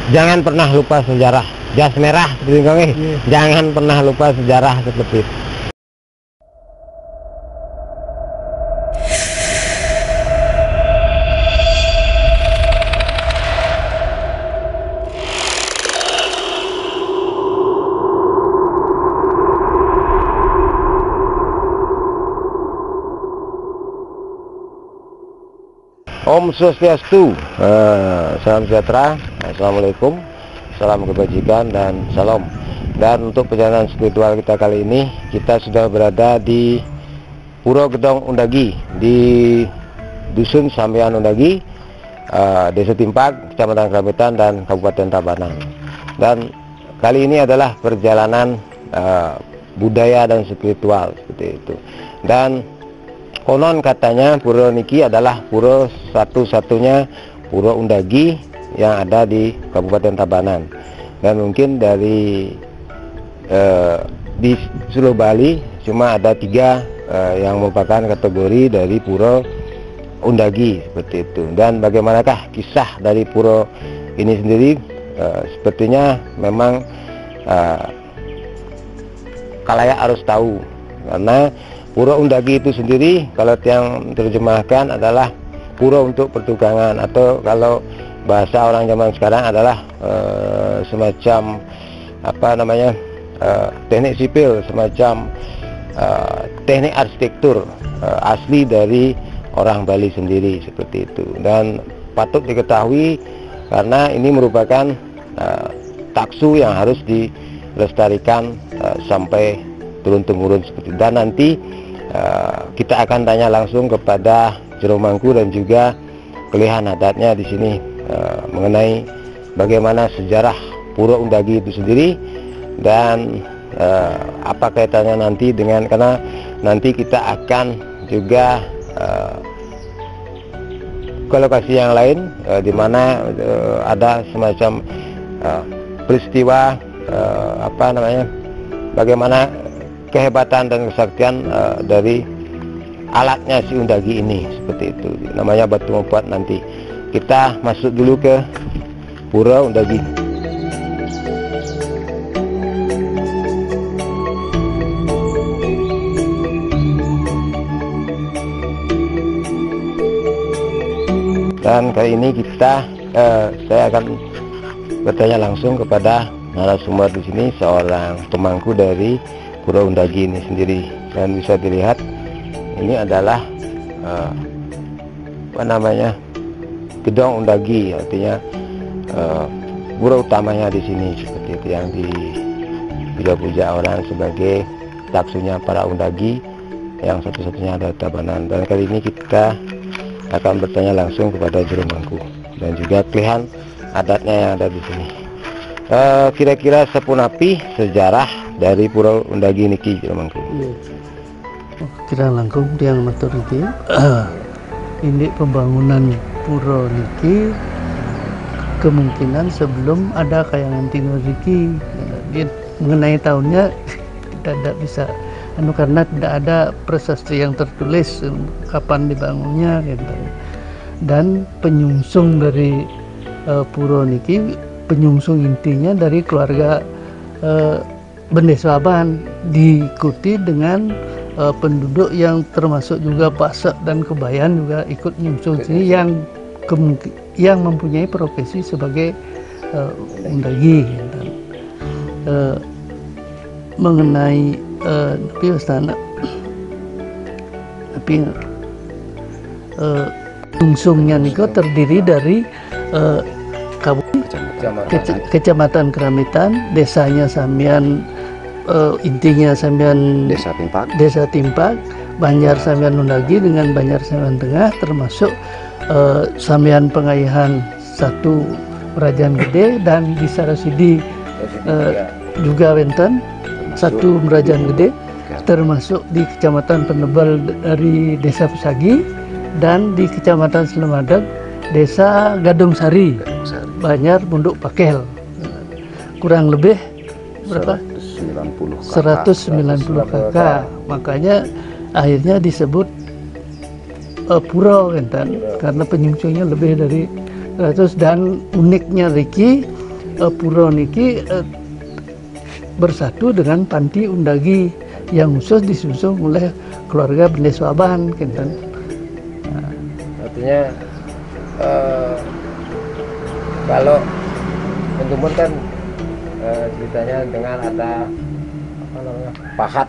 Jangan pernah lupa sejarah. Jas merah seperti itu. Jangan pernah lupa sejarah seperti itu. Om Swastiastu, salam sejahtera, assalamualaikum, salam kebajikan dan salam. Dan untuk perjalanan spiritual kita kali ini, kita sudah berada di Puro Gedong Undagi, di Dusun Sambian Undagi, Desa Timpak, Kecamatan Kerametan dan Kabupaten Tabanan. Dan kali ini adalah perjalanan budaya dan spiritual seperti itu. Dan konon katanya pura niki adalah pura satu-satunya pura Undagi yang ada di Kabupaten Tabanan. Dan mungkin di seluruh Bali cuma ada 3 yang merupakan kategori dari pura Undagi seperti itu. Dan bagaimanakah kisah dari pura ini sendiri? Sepertinya memang kalayak harus tahu, karena Pura Undagi itu sendiri kalau yang terjemahkan adalah pura untuk pertukangan, atau kalau bahasa orang zaman sekarang adalah semacam teknik sipil, semacam teknik arsitektur asli dari orang Bali sendiri seperti itu. Dan patut diketahui karena ini merupakan taksu yang harus dilestarikan sampai turun-temurun seperti itu. Dan nanti kita akan tanya langsung kepada Jero Mangku dan juga kelihan adatnya di sini mengenai bagaimana sejarah Pura Undagi itu sendiri dan apa kaitannya nanti dengan, karena nanti kita akan juga ke lokasi yang lain di mana ada semacam peristiwa bagaimana kehebatan dan kesaktian dari alatnya si Undagi ini seperti itu, namanya batu membuat. Nanti kita masuk dulu ke Pura Undagi. Dan kali ini saya akan bertanya langsung kepada narasumber di sini, seorang pemangku dari Pura Undagi ini sendiri. Dan bisa dilihat ini adalah Gedong Undagi, artinya pura utamanya di sini seperti itu, yang dipuja-puja orang sebagai taksunya para Undagi yang satu-satunya ada Tabanan. Dan kali ini kita akan bertanya langsung kepada Jero Mangku dan juga kelihan adatnya yang ada di sini. Kira-kira sepunapi sejarah dari Pura Undagi niki, Jero Mangku? Kira langkung yang matur iki. Ini pembangunan pura niki kemungkinan sebelum ada kayangan tinggal niki. Mengenai tahunnya tidak bisa karena tidak ada prasasti yang tertulis kapan dibangunnya gitu. Dan penyungsung dari pura niki, penyungsung intinya dari keluarga Bendesaban, diikuti dengan penduduk yang termasuk juga Pasak dan Kebayan juga ikut nyungsung sini, yang mempunyai profesi sebagai Undagi gitu. Mengenai nyungsungnya niko terdiri dari Kecamatan Kerametan, desanya Sambian, intinya Sambian Desa Timpak, Banjar Sambian Undagi dengan Banjar Sambian Tengah, termasuk Sambian Pengayahan 1 Merajaan Gede, dan di Sarasidi juga wenten 1 Merajaan Gede, termasuk di Kecamatan Penebal dari Desa Pesagi, dan di Kecamatan Selemadag Desa Gadung Sari, Banjar Punduk Pakel. Kurang lebih berapa? 190 kakak. Makanya akhirnya disebut pura kan, karena penyungsungnya lebih dari 100. Dan uniknya Riki, pura niki bersatu dengan panti undagi yang khusus disusun oleh keluarga Bende Swaban kinten. Artinya kalau teman kan ceritanya dengan ada apa namanya pahat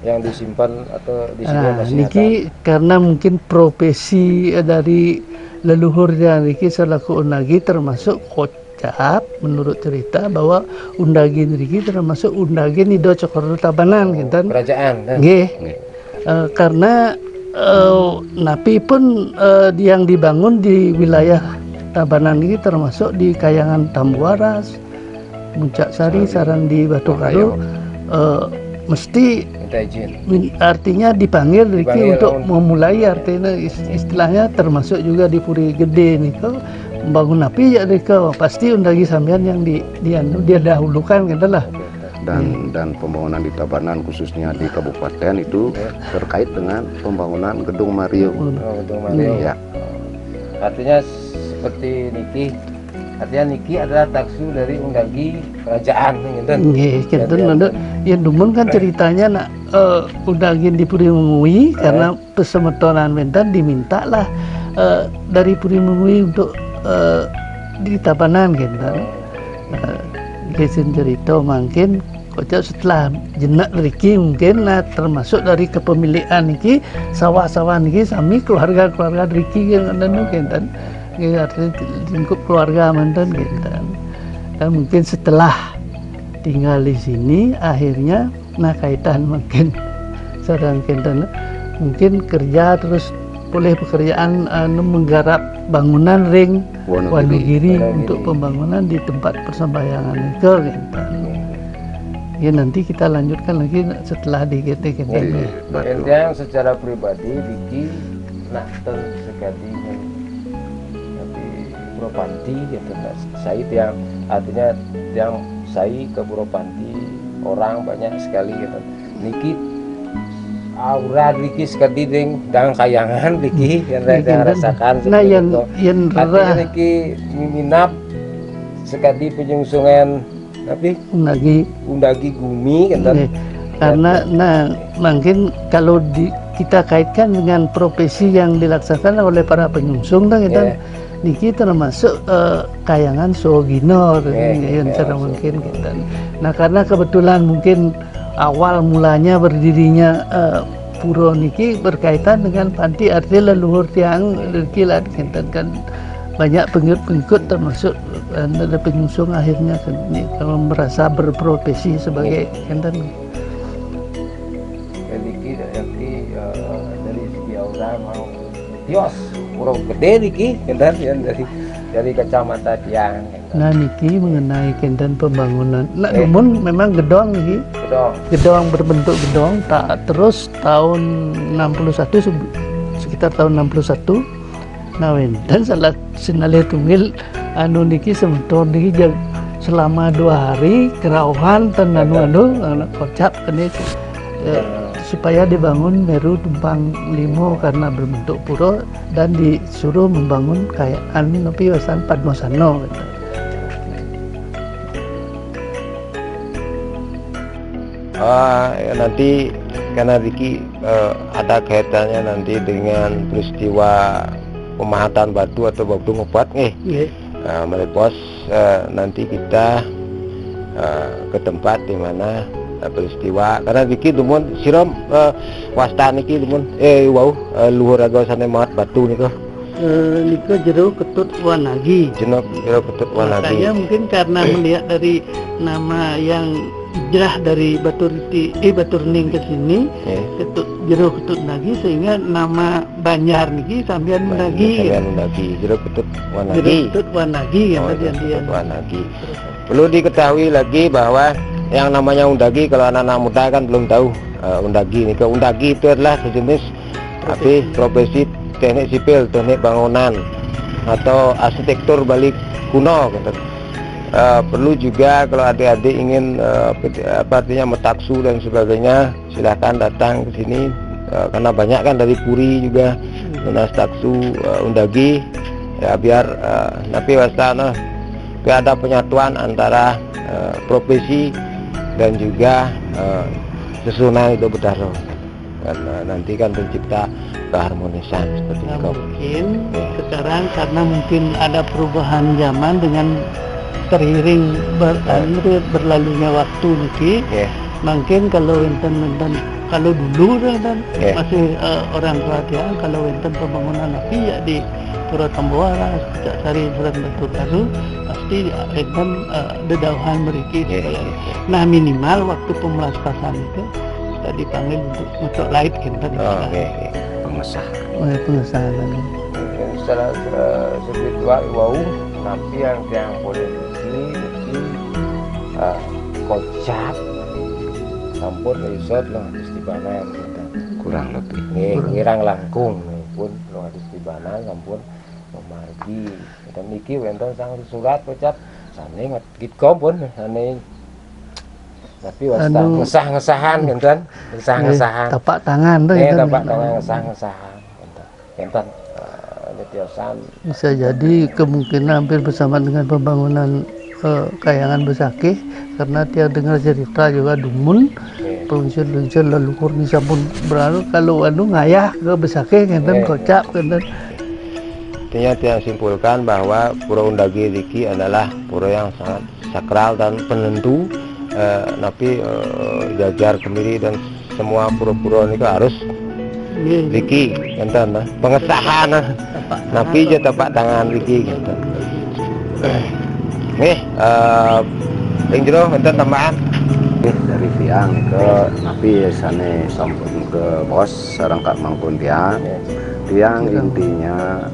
yang disimpan atau di sini masih niki karena mungkin profesi dari leluhurnya niki selaku undagi termasuk kocap menurut cerita bahwa undagi niki termasuk undagi Nido Cokro Tabanan kinten. Kerajaan. Nggih. Karena napi pun yang dibangun di wilayah Tabanan ini termasuk di Kayangan Tambuaras, Muncak Sari, Sarandi, Batu Karu, mesti minta izin. Artinya dipanggil untuk memulai, artinya istilahnya termasuk juga di Puri Gede nih kau membangun napi ya kau pasti undagi sampean yang dia dahulukan gitu lah. Dan pembangunan di Tabanan khususnya di kabupaten itu terkait dengan pembangunan Gedung Mario. Gedung Mario. Ya. Artinya seperti niki, artinya niki adalah taksu dari undagi kerajaan gitu. Nggih, kinten ya dumun kan ceritanya nak undagi di Puri Mengui karena pesemetonan mentan diminta lah dari Puri Mengui untuk di Tabanan gitu. Kesin cerita mungkin kocak setelah jenak riki mungkin termasuk dari kepemilikan niki sawah-sawah niki sami keluarga riki yang ada mungkin dan artinya lingkup keluarga mantan gitu dan mungkin setelah tinggal di sini akhirnya kaitan mungkin sedang kinten mungkin kerja terus boleh pekerjaan menggarap bangunan ring Wonogiri untuk pembangunan di tempat persembahyangan itu gitu. Ya nanti kita lanjutkan lagi setelah di GT kita. Yang secara pribadi Diki nak sekali tapi Purwopanti gitu saya yang artinya yang saya ke Purwopanti orang banyak sekali gitu. Niki aura Diki sekali dengan kayangan Diki yang rasakan. Nah yang artinya Niki minap sekali penyungsungan tapi undagi gumi kan karena mungkin kalau kita kaitkan dengan profesi yang dilaksanakan oleh para penyungsung kita niki termasuk kayangan Soginor yang cara mungkin kita. Nah karena kebetulan mungkin awal mulanya berdirinya pura niki berkaitan dengan panti artinya leluhur tiang kilat kan banyak pengikut termasuk ada penyusung akhirnya kalau merasa berprofesi sebagai enten. Jadi dari segi aura mau tios kurang gede niki enten dari kacamata tiang. Nah niki mengenai kenten pembangunan. Nah namun memang gedong niki. Gedong berbentuk gedong tak terus tahun 61 sekitar tahun 61. Nah, dan salah sinale tumil niki sementor niki selama 2 hari kerauhan tenanu kocap ini supaya dibangun Meru Tumpang Limo karena berbentuk pura dan disuruh membangun kayaan tapi wasan Padmosano gitu. Nanti karena Diki ada kaitannya nanti dengan peristiwa pemahatan batu atau batu ngepat nih. Melepos nanti kita ke tempat di mana peristiwa karena Diki dumun siram wasta niki dumun luhur agasan mat batu niko. Niko jero Ketut Wanagi. Jero Ketut Wanagi. Saya mungkin karena melihat dari nama yang hijrah dari Baturning ke sini jero Ketut Wanagi sehingga nama Banjar niki sampean Wanagi. Jero Ketut Wanagi. Jero Ketut Wanagi Wanagi. Perlu diketahui lagi bahwa yang namanya undagi kalau anak-anak muda kan belum tahu undagi nih. Undagi itu adalah sejenis profesi teknik sipil, teknik bangunan atau arsitektur Bali kuno gitu. Perlu juga kalau adik-adik ingin artinya metaksu dan sebagainya silahkan datang ke sini karena banyak kan dari Puri juga menas taksu undagi ya biar napi wasana supaya ada penyatuan antara profesi dan juga susunan Ido Betaro. Karena nanti kan tercipta keharmonisan seperti Nah, itu. mungkin sekarang karena mungkin ada perubahan zaman dengan teriring berlalunya waktu niki, mungkin kalau enten kalau dulu dan masih orang tua dia kalau enten pembangunan api ya di Pura Tambuara, Pucak Sari, Bulan Batu Baru pasti enten dedauhan meriki. Nah minimal waktu pemulasaran itu kita dipanggil untuk light enten. Pengesahan. Mungkin secara spiritual wau napi yang boleh kocak sampun isot loh istibanan kurang lebih ngirang langkung pun loh istibanan sampun memargi dan niki wonten sang surat kocak sane ngitko pun sane tapi wasta ngesah-ngesahan enten ngesah-ngesahan tapak tangan tuh tapak tangan ngesah-ngesahan enten bisa jadi kemungkinan hampir bersama dengan pembangunan Kayangan Besakih karena dia dengar cerita juga Dumun peluncur-luncur leluhur ni sampun berlalu kalau ngayah ke Besakih ngenten kocap ngenten. Artinya dia simpulkan bahwa Pura Undagi Riki adalah pura yang sangat sakral dan penentu, tapi Jajar Kemiri dan semua pura-pura ini harus Riki ngenten pengesahan napi je tapak tangan Riki ngenten. Ing jero enten tambahan dari tiang ke napi sane sampun ke bos sareng Kak Mangkun tiang intinya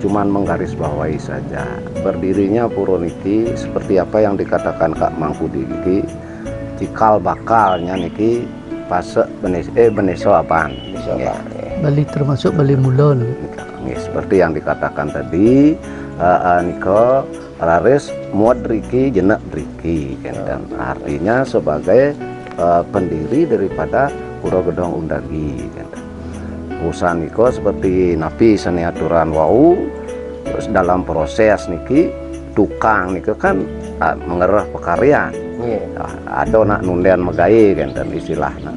cuman menggarisbawahi saja berdirinya pura niki seperti apa yang dikatakan Kak Mangku niki cikal bakalnya niki pasek beneso apaan Bali termasuk Bali Mulon seperti yang dikatakan tadi niko Raris muat Riki jenak Riki dan artinya sebagai pendiri daripada Pura Gedong Undagi usaha niko seperti napi seni aturan wau terus dalam proses niki tukang niko kan mengerah pekaryan ada nak nundian megai dan istilahnya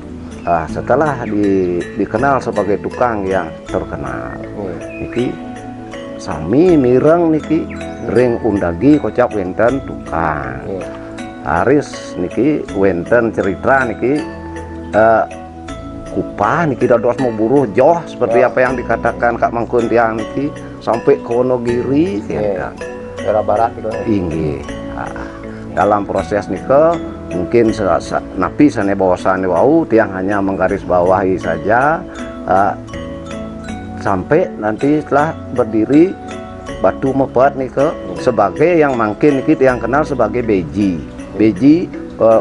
setelah dikenal sebagai tukang yang terkenal niki sami mireng niki ring undagi kocap wenten tukang Haris niki wenten cerita niki kupah niki dados mau buruh joh seperti apa yang dikatakan Kak Mangkun tiang niki sampai ke Wonogiri daerah barat gitu inggih dalam proses niko mungkin napi sane bahwasane wau tiang hanya menggarisbawahi saja sampai nanti setelah berdiri Batu Mepet niko sebagai yang mungkin niki yang kenal sebagai beji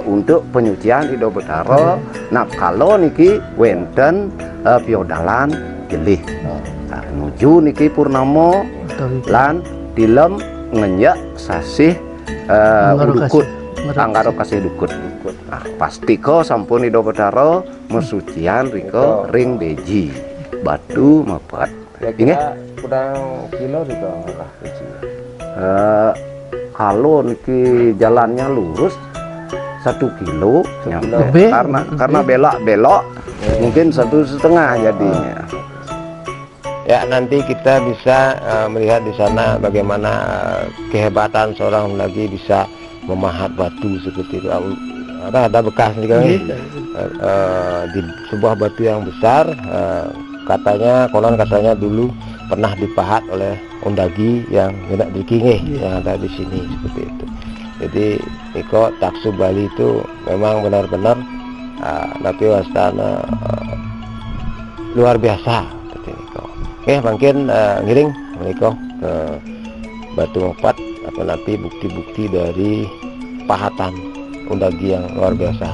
untuk penyucian Ido Betaro. Nah kalau niki wenten piodalan jelih nuju niki Purnamo lan dilem ngenyak sasih dukut anggaro kasih dukut pasti ko sampun Ido Betaro mesucian riko ring beji Batu Mepet kira kurang kilo juga kalau niki jalannya lurus 1 kilo nyampe karena belok mungkin 1,5 jadinya. Ya nanti kita bisa melihat di sana bagaimana kehebatan seorang lagi bisa memahat batu seperti itu. Ada bekas juga di sebuah batu yang besar. Konon katanya dulu pernah dipahat oleh Undagi yang hendak dikingeh yang ada di sini seperti itu. Jadi Niko Taksu Bali itu memang benar-benar tapi wastana luar biasa seperti Niko. Mungkin ngiring Niko ke Batu Mepet atau nanti bukti-bukti dari pahatan Undagi yang luar biasa.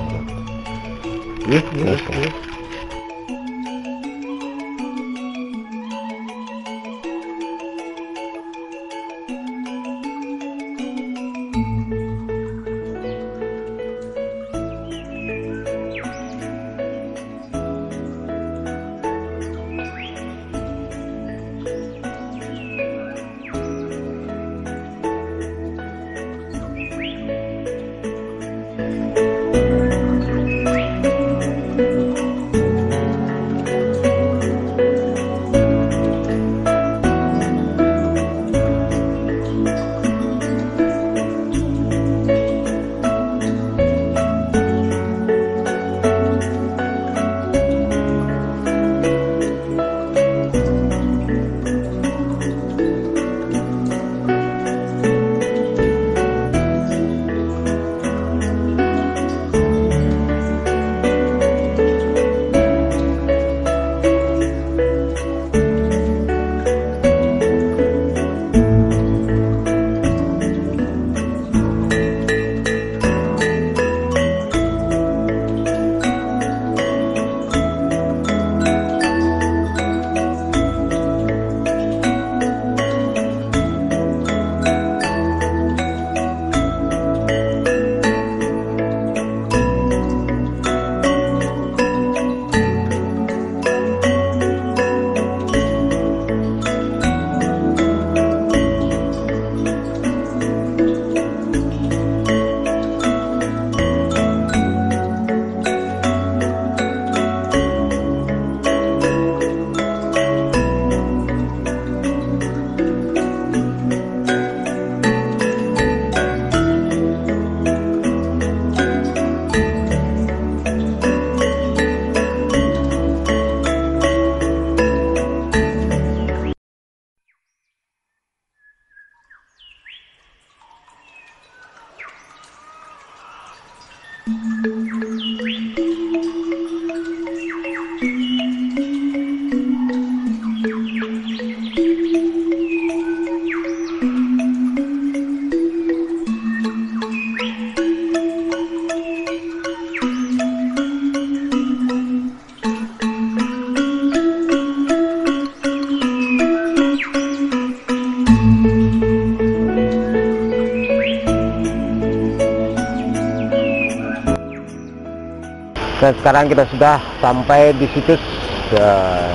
Dan sekarang kita sudah sampai di situs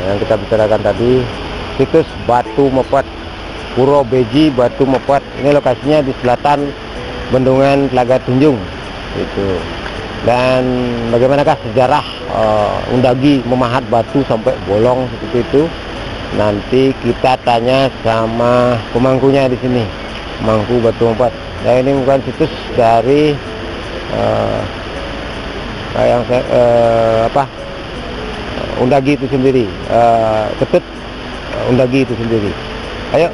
yang kita bicarakan tadi, situs Batu Mepet, Puro Beji Batu Mepet. Ini lokasinya di selatan Bendungan Telaga Tunjung itu. Dan bagaimanakah sejarah Undagi memahat batu sampai bolong seperti itu? Nanti kita tanya sama pemangkunya di sini, pemangku Batu Mepet. Dan ini bukan situs dari yang Undagi itu sendiri, Ketut Undagi itu sendiri. Ayo.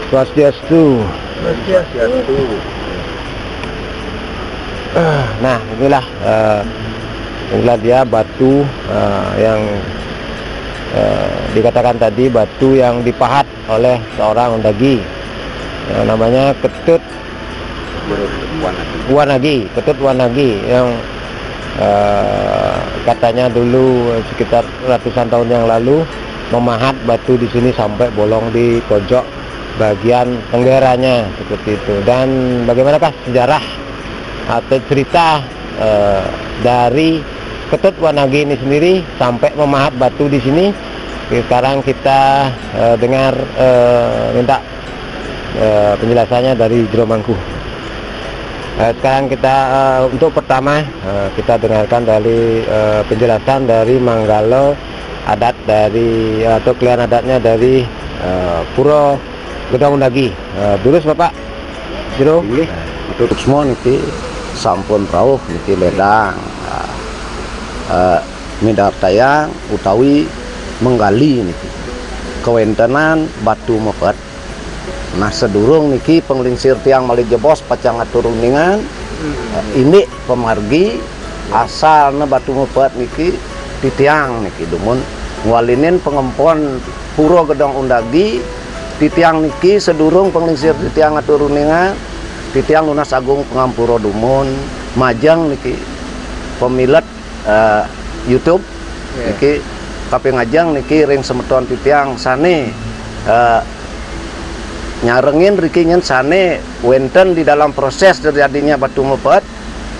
Swastiastu. Nah, inilah dia batu yang dikatakan tadi, batu yang dipahat oleh seorang Undagi. Namanya Ketut Wanagi, Ketut Wanagi, yang katanya dulu sekitar ratusan tahun yang lalu memahat batu di sini sampai bolong di pojok bagian tenggeranya seperti itu. Dan bagaimanakah sejarah atau cerita dari Ketut Wanagi ini sendiri sampai memahat batu di sini? Sekarang kita dengar minta penjelasannya dari Jero Mangku. Sekarang kita untuk pertama kita dengarkan dari penjelasan dari Manggalo adat dari atau klien adatnya dari Puro Gedong Undagi. Durus Bapak Jero. Untuk semua niki sampun rawuh niki ledang midartayang utawi menggali niki kewentenan Batu Mepet. Nah, sedurung niki penglingsir tiang malih jebos pacang aturuningan ini pemargi asalna Batu Mepet niki di tiang niki dumun ngwalinin pengempon Puro Gedong Undagi di tiang niki sedurung penglingsir di tiang aturuningan di tiang Lunas Agung Pengampuro dumun majang niki pemilet YouTube niki kape ngajang niki ring semeton di tiang sane nyarengin riki nyen sane wenten di dalam proses terjadinya Batu Mepet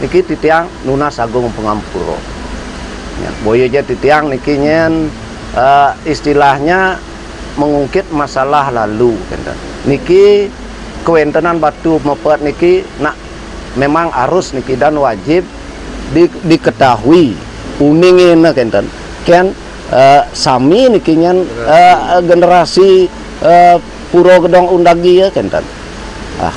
niki titiang Lunas Agung Pengampuro. Ya, boyo aja titiang niki nyen istilahnya mengungkit masalah lalu kenten. Niki kewentenan Batu Mepet niki nak memang harus niki dan wajib diketahui uningin kenten. Ken sami niki nyen generasi Puro Gedong Undagi ya kenten.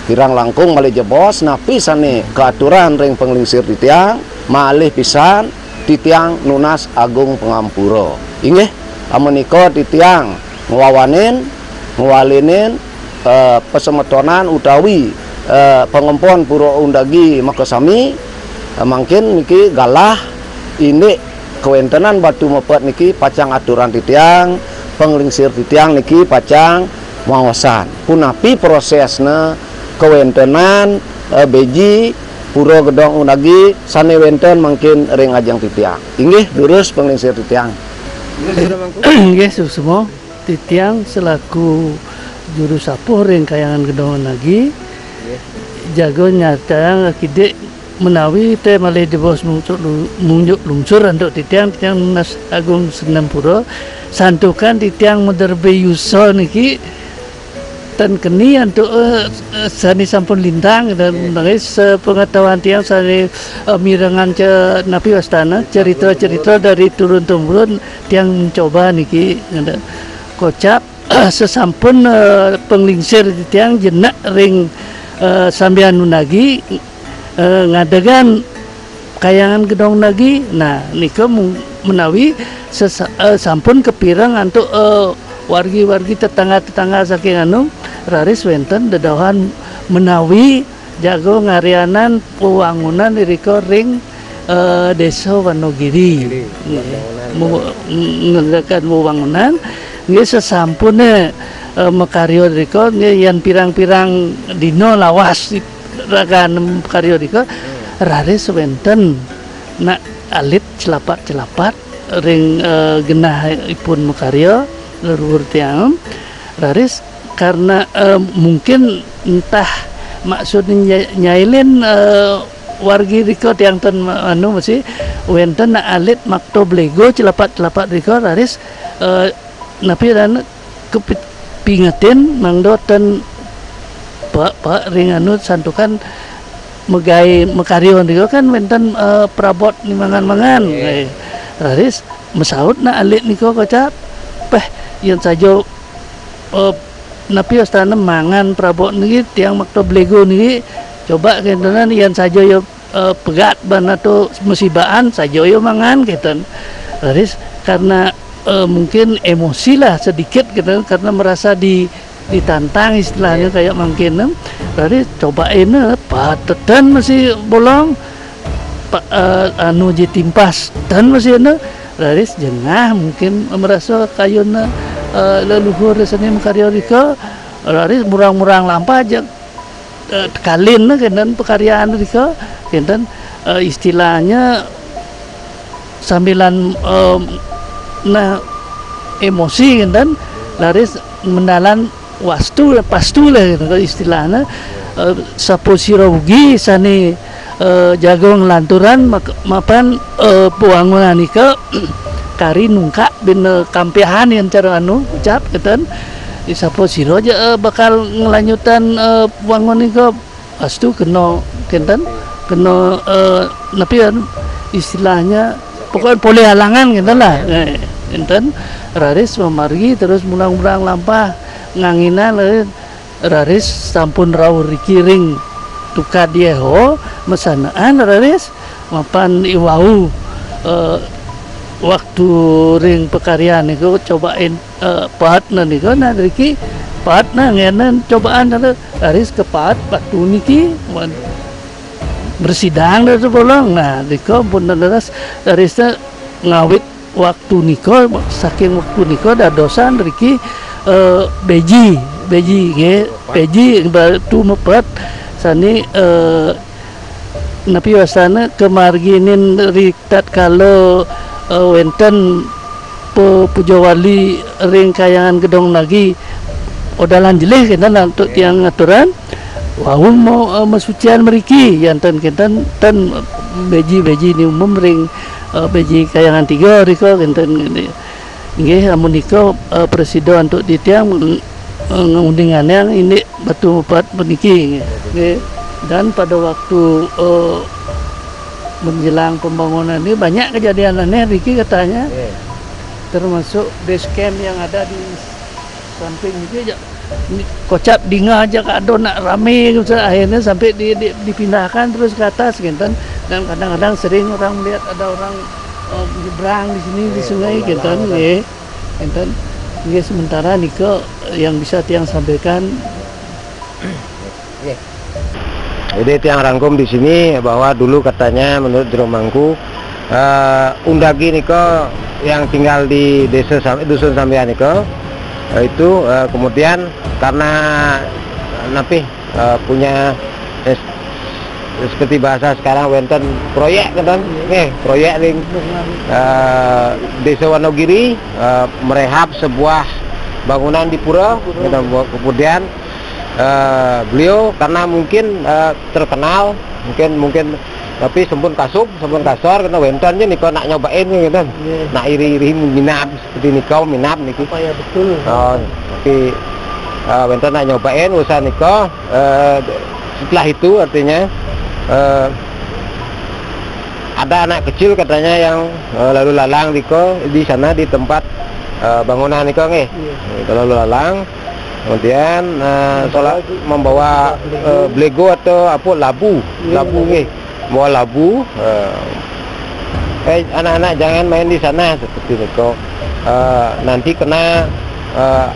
Kirang langkung malih jebos napi sane keaturan ring penglingsir di tiang malih pisan di tiang Lunas Agung Pengampuro. Inggih amenika di tiang ngwalinin pesemetonan utawi pengempon Puro Undagi makasami mungkin niki galah ini kewentenan Batu Mepet niki pacang aturan di tiang penglingsir di tiang niki pacang mawasan punapi prosesna kewentenan beji Puro Gedong Undagi sane wenten mungkin ring ajang titiang inggih durus penglingsir titiang nggih semua titiang selaku juru sapuh ring kayangan Gedong Undagi jago nyata kide menawi teh malih dibos munjuk lungsur untuk titiang Lunas Agung Pengampuro santukan titiang moderbe yuso niki dan keni untuk sani sampun lintang dan sepengetahuan tiang sani mirengan ce napi wastana cerita-cerita dari turun temurun tiang mencoba niki kocap sesampun penglingsir tiang jenak ring sambian Undagi ngadegan kayangan Gedong Undagi. Nah nika menawi sampun kepirang untuk wargi-wargi tetangga-tetangga saking anu raris wenten dedahan menawi jago ngarianan pembangunan diriko ring desa Wonogiri ngadakan pembangunan nggih sesampune makaryo diriko nggih yen pirang-pirang dino lawas ragan makaryo diriko raris wenten nak alit celapat-celapat ring genahipun makaryo leluhur tiang raris karena mungkin entah maksudnya nyailin wargi riko tiang ten anu masih wenten na alit makto blego celapat-celapat riko raris napi dan kepingetin mangdo ten pak ring anu santukan megai mekaryo riko kan wenten perabot ni mangan-mangan raris mesaut na alit niko kocap peh yang saja napi astana mangan perabot niki tiang makto blego niki coba kentenan yang saja yo pegat ban atau musibaan saja yo mangan keten raris karena mungkin emosi lah sedikit keten karena merasa ditantang istilahnya kayak mungkin raris cobain patetan masih bolong anu jitimpas dan masih raris jengah mungkin merasa kayuna leluhur resane makaryo riko raris murang-murang lampah aja kalin kenten pekaryaan riko kenten istilahnya sambilan nah emosi kenten laris mendalan wastu pastu lah istilahnya sapo sirogi sani jago ngelanturan mapan puangunan ika kari nungka bin kampiahan yang cara anu ucap keten isapo siro aja bakal ngelanjutan puangun ika pastu kena kenten kena napi istilahnya pokoknya boleh halangan kenten lah kenten raris memargi terus mulang-mulang lampah ngangina raris sampun rawuh rikiring tuka dieho mesanaan raris mapan iwau waktu ring pekaryaan itu cobain pahatna niku nah riki pahatna ngenen cobaan raris ke pahat waktu niki bersidang dari bolong nah niku pun raris ngawit waktu niko saking waktu niko dadosan riki beji batu mepet sani napi wasana kemarginin ritat kalau wenten pujawali ring kayangan gedong lagi odalan jelih kenten untuk tiang aturan wau mau masucian meriki yanten kenten ten beji ni umum ring beji kayangan 3 riko kenten nggih amun nika presiden untuk ditiang ngundingannya ini batu empat meniki dan pada waktu menjelang pembangunan ini banyak kejadian aneh Riki katanya termasuk base camp yang ada di samping itu kocap dinga aja kado nak rame akhirnya sampai dipindahkan terus ke atas gitu dan kadang-kadang sering orang melihat ada orang nyebrang di sini di sungai gitu nggih sementara niko yang bisa tiang sampaikan. Jadi tiang rangkum di sini bahwa dulu katanya menurut Jeromangku undagi niko yang tinggal di desa dusun sampean niko itu kemudian karena napi punya seperti bahasa sekarang wenten proyek kan proyek ring desa Wonogiri merehab sebuah bangunan di pura kemudian beliau karena mungkin terkenal mungkin tapi sempun kasar karena wentennya niko nak nyobain gitu nak iri minap seperti niko minap niki ya betul tapi wenten nak nyobain usaha niko setelah itu artinya ada anak kecil katanya yang lalu lalang di sana di tempat bangunan niko lalu lalang kemudian soal membawa blego atau apa labu bawa labu anak-anak jangan main di sana seperti niko nanti kena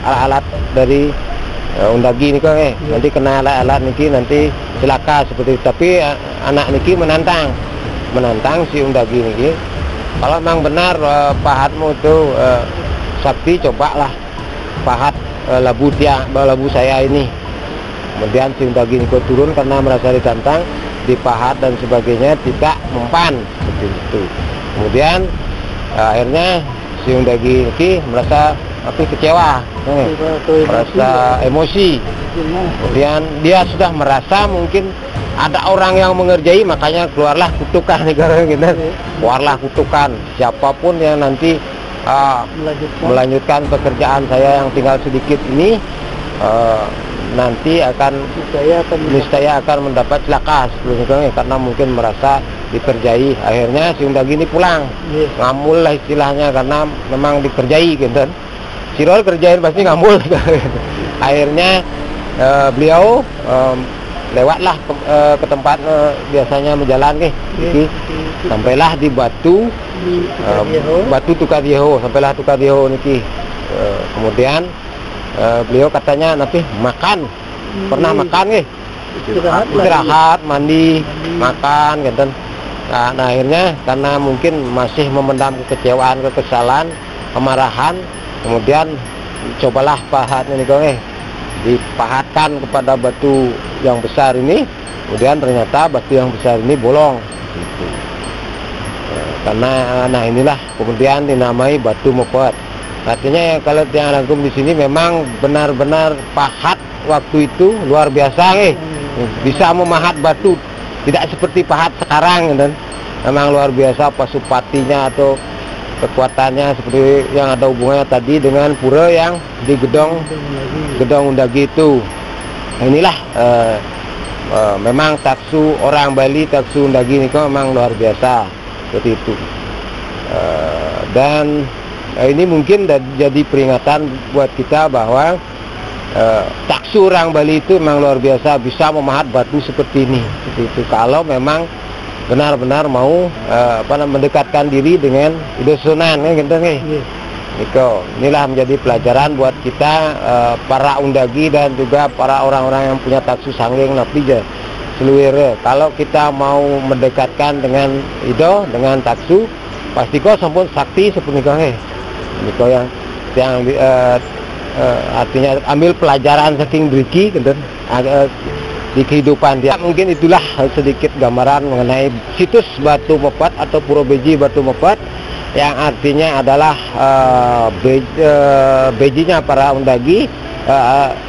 alat-alat dari undagi niko nanti kena alat-alat niki nanti celaka seperti itu. Tapi anak niki menantang si undagi niki, kalau memang benar pahatmu itu sakti, cobalah pahat labu saya ini. Kemudian si undagi niko turun karena merasa ditantang, dipahat dan sebagainya, tidak mempan seperti itu. Kemudian akhirnya si undagi niki merasa kecewa, merasa emosi. Kemudian dia sudah merasa mungkin ada orang yang mengerjai, makanya keluarlah kutukan keluarlah kutukan siapapun yang nanti melanjutkan pekerjaan saya yang tinggal sedikit ini, nanti niscaya akan mendapat celaka karena mungkin merasa dikerjai. Akhirnya si undagi ini pulang, ngamul lah istilahnya, karena memang dikerjai gitu. Sirol kerjain pasti ngamul. Akhirnya beliau lewatlah ke tempat biasanya menjalan sampailah di batu Tukadieho, sampailah Tukadieho niki. Kemudian beliau katanya nanti makan, pernah makan istirahat, mandi, makan gitu. Nah, akhirnya karena mungkin masih memendam kekecewaan, kekesalan, kemarahan, kemudian cobalah pahat ini dipahatkan kepada batu yang besar ini. Kemudian ternyata batu yang besar ini bolong gitu. Karena inilah kemudian dinamai batu mepet. Artinya kalau yang rangkum di sini memang benar-benar pahat waktu itu luar biasa bisa memahat batu, tidak seperti pahat sekarang dan memang luar biasa pasupatinya atau kekuatannya seperti yang ada hubungannya tadi dengan pura yang di gedong undagi itu. Inilah memang taksu orang Bali, taksu undagi ini memang luar biasa seperti itu. Dan ini mungkin jadi peringatan buat kita bahwa taksu orang Bali itu memang luar biasa, bisa memahat batu seperti ini. Seperti itu. Kalau memang benar-benar mau mendekatkan diri dengan Idosunan gitu inilah menjadi pelajaran buat kita para undagi dan juga para orang-orang yang punya taksu sanggeng napija seluruh. Kalau kita mau mendekatkan dengan Ido, dengan taksu, pasti kok sampun sakti seperti niko yang artinya ambil pelajaran saking driki gitu di kehidupan dia. Mungkin itulah sedikit gambaran mengenai situs Batu Mepet atau Pura Beji Batu Mepet, yang artinya adalah bejinya para undagi,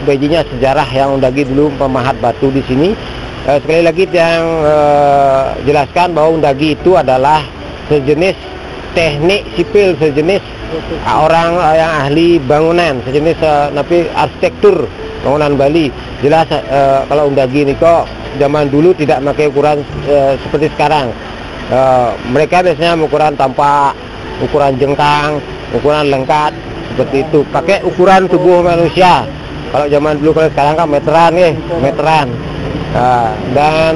bejinya sejarah yang undagi dulu pemahat batu di sini. Sekali lagi yang jelaskan bahwa undagi itu adalah sejenis teknik sipil, sejenis orang yang ahli bangunan, sejenis tapi arsitektur bangunan Bali. Jelas kalau undagi ini kok zaman dulu tidak pakai ukuran seperti sekarang. Mereka biasanya ukuran tampak, ukuran jengkang, ukuran lengkat seperti itu. Pakai ukuran tubuh manusia. Kalau zaman dulu, kalau sekarang kan meteran. Dan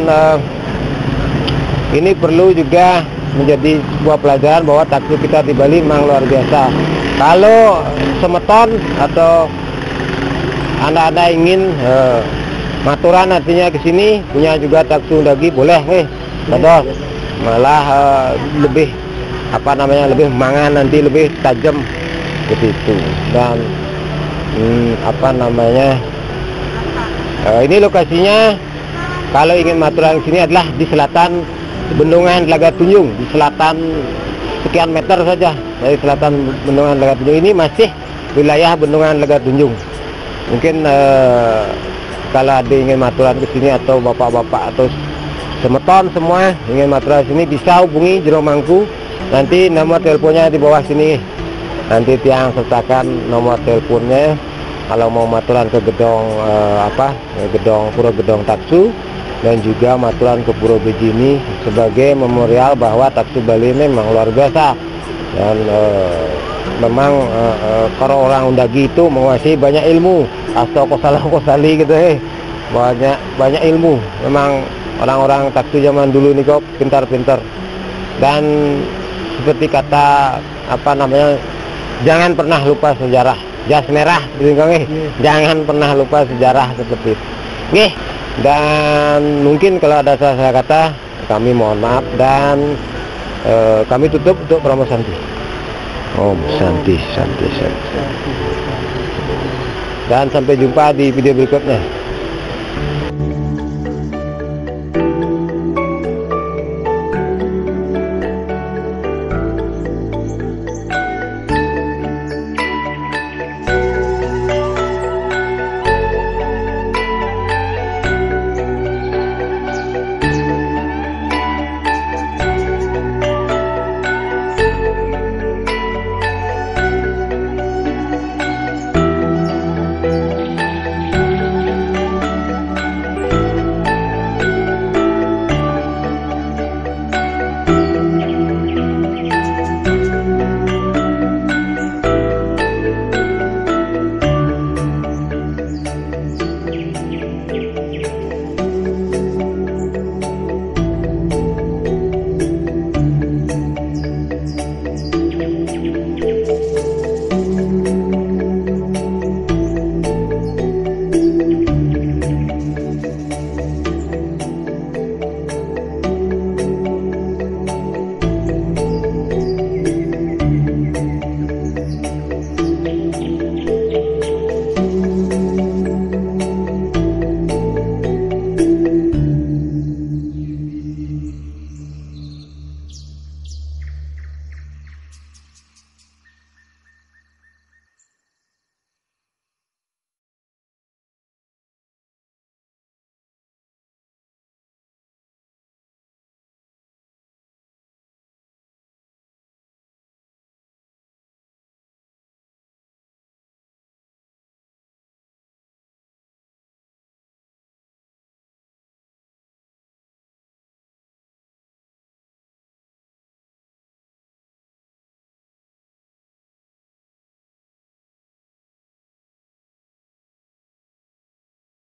ini perlu juga menjadi sebuah pelajaran bahwa taksu kita di Bali memang luar biasa. Kalau semeton atau Anda ingin maturan artinya ke sini punya juga taksu undagi, boleh malah lebih lebih mangan, nanti lebih tajam begitu. Dan ini lokasinya kalau ingin maturan ke sini adalah di selatan Bendungan Telaga Tunjung, di selatan sekian meter saja dari selatan Bendungan Telaga Tunjung. Ini masih wilayah Bendungan Telaga Tunjung. Mungkin kalau ada ingin maturan ke sini atau bapak-bapak atau semeton semua ingin maturan sini bisa hubungi Jero Mangku. Nanti nomor teleponnya di bawah sini. Nanti tiang sertakan nomor teleponnya kalau mau maturan ke gedong Pura Gedong Taksu, dan juga maturan ke Pura Beji ini sebagai memorial bahwa taksu Bali ini memang luar biasa. Dan memang kalau orang undagi itu menguasai banyak ilmu, kosali gitu banyak ilmu. Memang orang-orang taksu zaman dulu nih kok pintar-pintar. Dan seperti kata jangan pernah lupa sejarah. jas merah jangan pernah lupa sejarah seperti itu. Oke, dan mungkin kalau ada salah kata kami mohon maaf, dan kami tutup untuk promo Santi. Om Santi. Dan sampai jumpa di video berikutnya.